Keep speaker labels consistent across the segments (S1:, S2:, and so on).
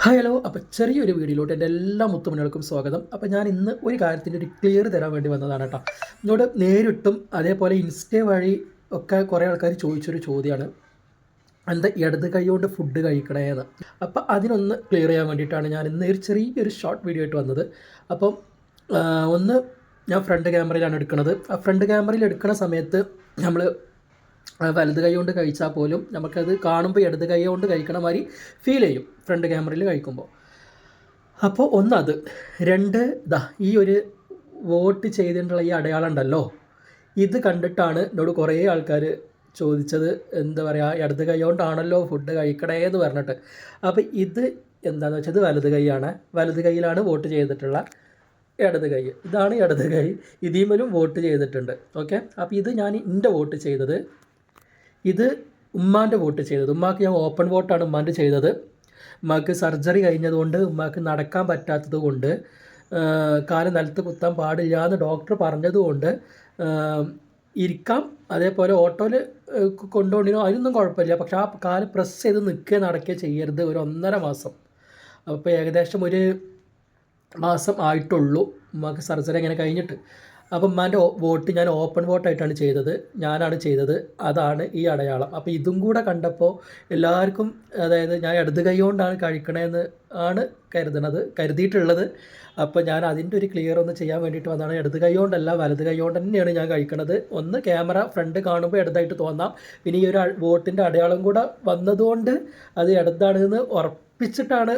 S1: Hi hello. അപ്പോൾ ചെറിയൊരു വീഡിയോയിലോട്ട് എൻ്റെ എല്ലാ മുത്തുമണികൾക്കും സ്വാഗതം. അപ്പോൾ ഞാൻ ഇന്ന് ഒരു കാര്യത്തിൻ്റെ ഒരു ക്ലിയർ തരാൻ വേണ്ടി വന്നതാണ് കേട്ടോ. എന്നോട് നേരിട്ടും അതേപോലെ ഇൻസ്റ്റ വഴി ഒക്കെ കുറേ ആൾക്കാർ ചോദിച്ചൊരു ചോദ്യമാണ്, എന്താ ഇടത് കൈ കൊണ്ട് ഫുഡ് കഴിക്കണേന്ന്. അപ്പോൾ അതിനൊന്ന് ക്ലിയർ ചെയ്യാൻ വേണ്ടിയിട്ടാണ് ഞാൻ ഇന്ന് ഒരു ചെറിയൊരു ഷോർട്ട് വീഡിയോ ആയിട്ട് വന്നത്. അപ്പം ഒന്ന് ഞാൻ ഫ്രണ്ട് ക്യാമറയിലാണ് എടുക്കുന്നത്. ആ ഫ്രണ്ട് ക്യാമറയിൽ എടുക്കുന്ന സമയത്ത് നമ്മൾ വലത് കൈ കൊണ്ട് കഴിച്ചാൽ പോലും നമുക്കത് കാണുമ്പോൾ ഇടത് കൈ കൊണ്ട് കഴിക്കണ മാതിരി ഫീൽ ചെയ്യും ഫ്രണ്ട് ക്യാമറയിൽ കഴിക്കുമ്പോൾ. അപ്പോൾ ഒന്നത്, രണ്ട്, ഈ ഒരു വോട്ട് ചെയ്തിട്ടുള്ള ഈ അടയാളം ഉണ്ടല്ലോ, ഇത് കണ്ടിട്ടാണ് എന്നോട് കുറേ ആൾക്കാർ ചോദിച്ചത്, എന്താ പറയുക, ഇടത് കൈ കൊണ്ടാണല്ലോ ഫുഡ് കഴിക്കണേ എന്ന് പറഞ്ഞിട്ട്. അപ്പോൾ ഇത് എന്താണെന്ന് വെച്ചത് വലത് കൈയാണ്. വലത് കൈയിലാണ് വോട്ട് ചെയ്തിട്ടുള്ള ഇടത് കൈ. ഇതാണ് ഇടത് കൈ. ഇതിമേലും വോട്ട് ചെയ്തിട്ടുണ്ട്. ഓക്കെ. അപ്പോൾ ഇത് ഞാൻ എൻ്റെ വോട്ട് ചെയ്തത്, ഇത് ഉമ്മാൻ്റെ വോട്ട് ചെയ്തത്. ഉമ്മാക്ക് ഞാൻ ഓപ്പൺ വോട്ടാണ് ഉമ്മാൻ്റെ ചെയ്തത്. ഉമ്മാക്ക് സർജറി കഴിഞ്ഞതുകൊണ്ട് ഉമ്മാക്ക് നടക്കാൻ പറ്റാത്തത് കൊണ്ട്, കാല് നിലത്ത് കുത്താൻ പാടില്ല എന്ന് ഡോക്ടർ പറഞ്ഞതുകൊണ്ട് ഇരിക്കാം, അതേപോലെ ഓട്ടോയിൽ കൊണ്ടുപോകണോ അതിനൊന്നും കുഴപ്പമില്ല. പക്ഷേ ആ കാല് പ്രസ് ചെയ്ത് നിൽക്കുക നടക്കുക ചെയ്യരുത് ഒരു 1.5 മാസം. അപ്പോൾ ഏകദേശം ഒരു മാസം ആയിട്ടുള്ളൂ ഉമ്മാക്ക് സർജറി അങ്ങനെ കഴിഞ്ഞിട്ട്. അപ്പം ഉമ്മാൻ്റെ വോട്ട് ഞാൻ ഓപ്പൺ വോട്ടായിട്ടാണ് ചെയ്തത്, ഞാനാണ് ചെയ്തത്. അതാണ് ഈ അടയാളം. അപ്പോൾ ഇതും കൂടെ കണ്ടപ്പോൾ എല്ലാവർക്കും, അതായത് ഞാൻ ഇടത് കൈ കൊണ്ടാണ് കഴിക്കണതെന്ന് ആണ് കരുതിയിട്ടുള്ളത്. അപ്പോൾ ഞാൻ അതിൻ്റെ ഒരു ക്ലിയർ ഒന്ന് ചെയ്യാൻ വേണ്ടിയിട്ട് വന്നതാണ്. ഇടത് കൈ കൊണ്ടല്ല, വലത് കൈ കൊണ്ട് തന്നെയാണ് ഞാൻ കഴിക്കണത്. ഒന്ന് ക്യാമറ ഫ്രണ്ട് കാണുമ്പോൾ ഇടതായിട്ട് തോന്നാം, പിന്നെ ഈ ഒരു വോട്ടിൻ്റെ അടയാളം കൂടെ വന്നതുകൊണ്ട് അത് ഇടതാണെന്ന് ഉറപ്പിച്ചിട്ടാണ്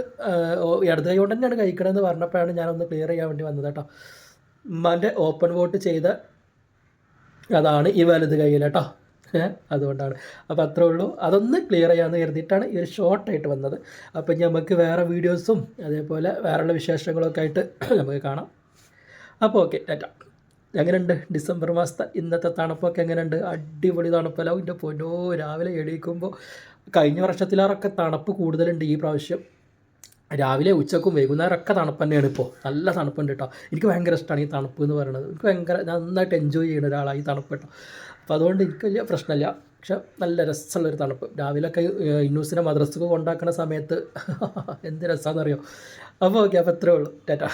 S1: ഇടത് കൈ കൊണ്ട് തന്നെയാണ് കഴിക്കണമെന്ന് പറഞ്ഞപ്പോഴാണ് ഞാനൊന്ന് ക്ലിയർ ചെയ്യാൻ വേണ്ടി വന്നത് കേട്ടോ. ഉമ്മാൻ്റെ ഓപ്പൺ വോട്ട് ചെയ്ത അതാണ് ഈ വലത് കൈയിൽ കേട്ടോ. അതുകൊണ്ടാണ്. അപ്പോൾ അത്രേ ഉള്ളൂ. അതൊന്ന് ക്ലിയർ ചെയ്യാമെന്ന് കരുതിയിട്ടാണ് ഈ ഒരു ഷോർട്ടായിട്ട് വന്നത്. അപ്പോൾ നമുക്ക് വേറെ വീഡിയോസും അതേപോലെ വേറെയുള്ള വിശേഷങ്ങളൊക്കെ ആയിട്ട് നമുക്ക് കാണാം. അപ്പോൾ ഓക്കെ, ടാറ്റ. എങ്ങനെയുണ്ട് ഡിസംബർ മാസത്തെ ഇന്നത്തെ തണുപ്പൊക്കെ എങ്ങനെയുണ്ട്? അടിപൊളി തണുപ്പല്ല എൻ്റെ പൊന്നോ. രാവിലെ എണീക്കുമ്പോൾ കഴിഞ്ഞ വർഷത്തിലാറൊക്കെ തണുപ്പ് കൂടുതലുണ്ട് ഈ പ്രാവശ്യം. രാവിലെ ഉച്ചക്കും വൈകുന്നേരമൊക്കെ തണുപ്പ് തന്നെയാണ്. ഇപ്പോൾ നല്ല തണുപ്പുണ്ട് കേട്ടോ. എനിക്ക് ഭയങ്കര ഇഷ്ടമാണ് ഈ തണുപ്പ് എന്ന് പറയുന്നത്. എനിക്ക് ഭയങ്കര നന്നായിട്ട് എൻജോയ് ചെയ്യുന്ന ഒരാളാണ് ഈ തണുപ്പ് കേട്ടോ. അപ്പോൾ അതുകൊണ്ട് എനിക്ക് വലിയ പ്രശ്നമില്ല. പക്ഷെ നല്ല രസമുള്ളൊരു തണുപ്പ്. രാവിലെയൊക്കെ ഇന്നൂസിനെ മദ്രസക്ക് കൊണ്ടാക്കുന്ന സമയത്ത് എന്ത് രസമാണെന്നറിയോ. അപ്പോൾ ഓക്കെ, അപ്പോൾ അത്രേ ഉള്ളൂ. ടാറ്റ.